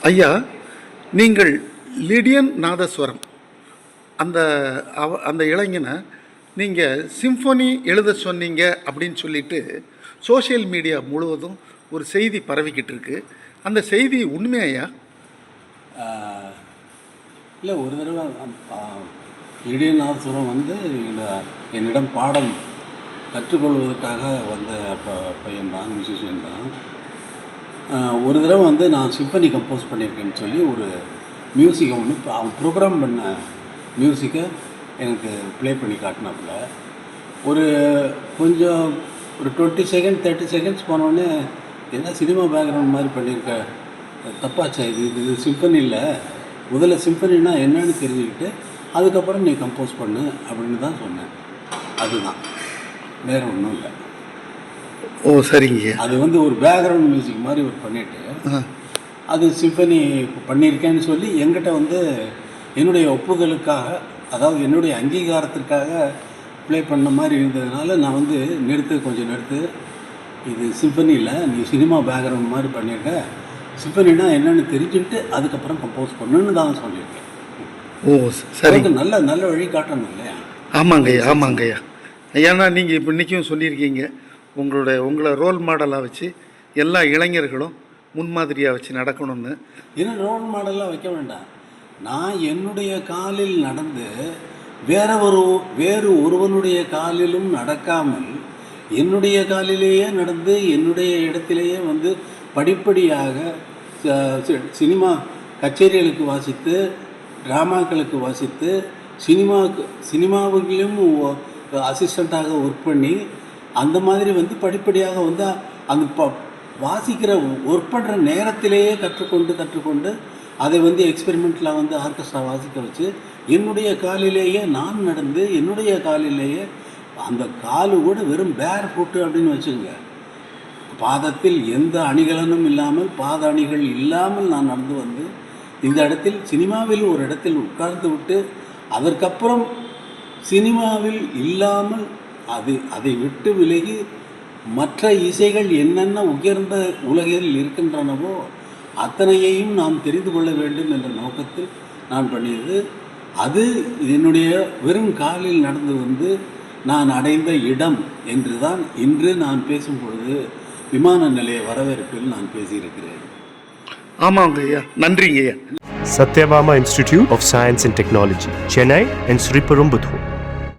ஐயா, நீங்கள் லிடியன் நாதஸ்வரம் அந்த அந்த இளைஞனை நீங்கள் சிம்ஃபனி எழுத சொன்னீங்க அப்படின்னு சொல்லிட்டு சோஷியல் மீடியா முழுவதும் ஒரு செய்தி பரவிக்கிட்டு இருக்கு. அந்த செய்தி உண்மையா? இல்லை, ஒரு தடவை லிடியன் நாதஸ்வரம் வந்து என்னிடம் பாடம் கற்றுக்கொள்வதற்காக வந்த பையன் தான், மியூசிஷியன் தான். ஒரு தடவை வந்து நான் சிம்பனி கம்போஸ் பண்ணியிருக்கேன்னு சொல்லி ஒரு மியூசிக்கை ஒன்று அவன் ப்ரோக்ராம் பண்ண மியூசிக்கை எனக்கு ப்ளே பண்ணி காட்டினாப்புல. கொஞ்சம் ஒரு 20 செகண்ட் 30 செகண்ட்ஸ் போனோடனே என்ன சினிமா பேக்ரவுண்ட் மாதிரி பண்ணியிருக்க, தப்பாச்சா இது சிம்பனி இல்லை, முதல்ல சிம்பனின்னா என்னன்னு தெரிஞ்சுக்கிட்டு அதுக்கப்புறம் நீ கம்போஸ் பண்ணு அப்படின்னு தான் சொன்னேன். அதுதான், வேறு ஒன்றும் இல்லை. ஓ சரிங்க. அது வந்து ஒரு பேக்ரவுண்ட் மியூசிக் மாதிரி ஒரு பண்ணிவிட்டு அது சிம்பனி பண்ணியிருக்கேன்னு சொல்லி என்கிட்ட வந்து என்னுடைய ஒப்புதலுக்காக, அதாவது என்னுடைய அங்கீகாரத்திற்காக ப்ளே பண்ண மாதிரி இருந்ததுனால நான் வந்து கொஞ்சம் நிறுத்து, இது சிம்பனி இல்லை, நீ சினிமா பேக்ரவுண்ட் மாதிரி பண்ணியிருக்க, சிம்பனின்னா என்னென்னு தெரிஞ்சுக்கிட்டு அதுக்கப்புறம் கம்போஸ் பண்ணுன்னு தான் சொல்லியிருக்கேன். ஓ சரி, நல்ல நல்ல வழி காட்டணும் இல்லையா? ஆமாங்கய்யா, ஆமாங்கய்யா. ஏன்னா நீங்கள் இப்போ இன்றைக்கும் சொல்லியிருக்கீங்க, உங்களை ரோல் மாடலாக வச்சு எல்லா இளைஞர்களும் முன்மாதிரியாக வச்சு நடக்கணும்னு. என்ன ரோல் மாடலாக வைக்க வேண்டாம், நான் என்னுடைய காலில் நடந்து வேறு ஒருவனுடைய காலிலும் நடக்காமல் என்னுடைய காலிலேயே நடந்து என்னுடைய இடத்திலேயே வந்து படிப்படியாக சினிமா கச்சேரிகளுக்கு வாசித்து, ட்ராமாக்களுக்கு வாசித்து, சினிமாவுகளிலும் அசிஸ்டண்ட்டாக ஒர்க் பண்ணி, அந்த மாதிரி வந்து படிப்படியாக வந்து அந்த வாசிக்கிற ஒர்க் பண்ணுற நேரத்திலேயே கற்றுக்கொண்டு அதை வந்து எக்ஸ்பெரிமெண்ட்டில் வந்து ஆர்கெஸ்ட்ரா வாசிக்க வச்சு என்னுடைய காலிலேயே நான் நடந்து என்னுடைய காலிலேயே, அந்த காலு கூட வெறும் பேர் ஃபுட்டு அப்படின்னு வச்சுக்கோங்க, பாதத்தில் எந்த அணிகலனும் இல்லாமல், பாத அணிகள் இல்லாமல் நான் நடந்து வந்து இந்த இடத்தில் சினிமாவில் ஒரு இடத்தில் உட்கார்ந்து விட்டு, அதற்கப்புறம் சினிமாவில் இல்லாமல் அதை விட்டு விலகி மற்ற இசைகள் என்னென்ன உயர்ந்த உலகில் இருக்கின்றனவோ அத்தனையையும் நாம் தெரிந்து கொள்ள வேண்டும் என்ற நோக்கத்தில் நான் பண்ணியது. அது என்னுடைய வெறும் காலில் நடந்து வந்து நான் அடைந்த இடம் என்று தான் இன்று நான் பேசும் பொழுது விமான நிலைய வரவேற்பில் நான் பேசியிருக்கிறேன். ஆமாங்க ஐயா, நன்றிங்க ஐயா. Satyabama Institute of Science and Technology, Chennai and Sri Perumbudur.